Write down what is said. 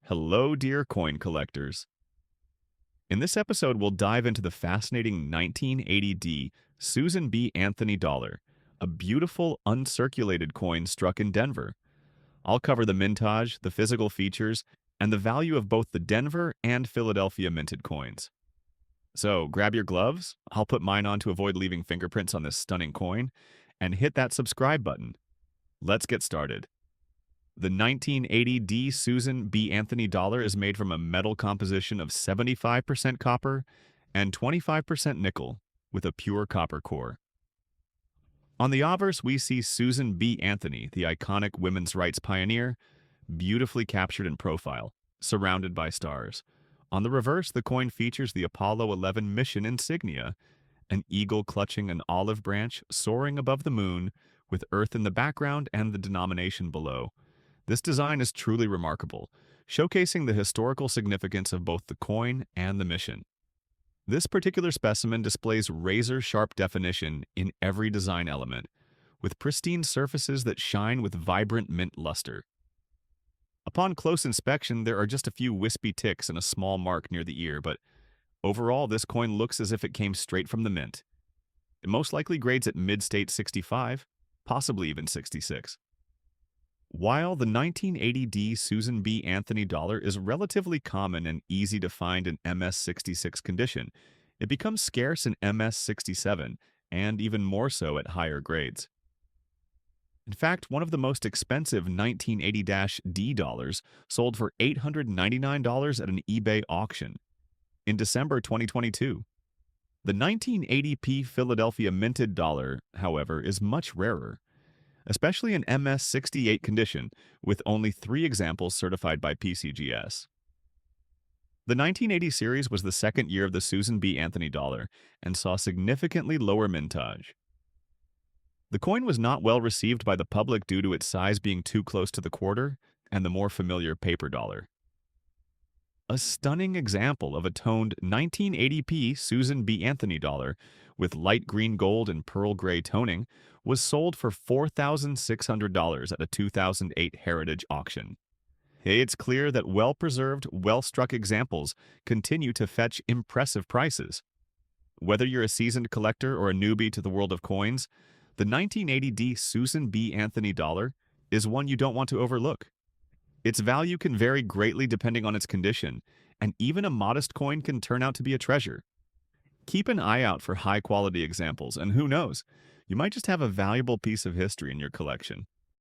Hello, dear coin collectors. In this episode, we'll dive into the fascinating 1980D Susan B. Anthony dollar, a beautiful, uncirculated coin struck in Denver. I'll cover the mintage, the physical features, and the value of both the Denver and Philadelphia minted coins. So grab your gloves, I'll put mine on to avoid leaving fingerprints on this stunning coin, and hit that subscribe button. Let's get started. The 1980 D Susan B. Anthony dollar is made from a metal composition of 75% copper and 25% nickel, with a pure copper core. On the obverse, we see Susan B. Anthony, the iconic women's rights pioneer, beautifully captured in profile, surrounded by stars. On the reverse, the coin features the Apollo 11 mission insignia, an eagle clutching an olive branch soaring above the moon, with Earth in the background and the denomination below. This design is truly remarkable, showcasing the historical significance of both the coin and the mission. This particular specimen displays razor-sharp definition in every design element, with pristine surfaces that shine with vibrant mint luster. Upon close inspection, there are just a few wispy ticks and a small mark near the ear, but overall, this coin looks as if it came straight from the mint. It most likely grades at mid-state 65, possibly even 66. While the 1980D Susan B. Anthony dollar is relatively common and easy to find in MS66 condition, it becomes scarce in MS67 and even more so at higher grades. In fact, one of the most expensive 1980-D dollars sold for $899 at an eBay auction in December 2022. The 1980p Philadelphia minted dollar, however, is much rarer, especially in MS68 condition, with only 3 examples certified by PCGS. The 1980 series was the second year of the Susan B. Anthony dollar and saw significantly lower mintage. The coin was not well received by the public due to its size being too close to the quarter and the more familiar paper dollar. A stunning example of a toned 1980p Susan B. Anthony dollar with light green gold and pearl gray toning was sold for $4,600 at a 2008 Heritage auction. It's clear that well-preserved, well-struck examples continue to fetch impressive prices. Whether you're a seasoned collector or a newbie to the world of coins, the 1980D Susan B. Anthony dollar is one you don't want to overlook. Its value can vary greatly depending on its condition, and even a modest coin can turn out to be a treasure. Keep an eye out for high-quality examples, and who knows, you might just have a valuable piece of history in your collection.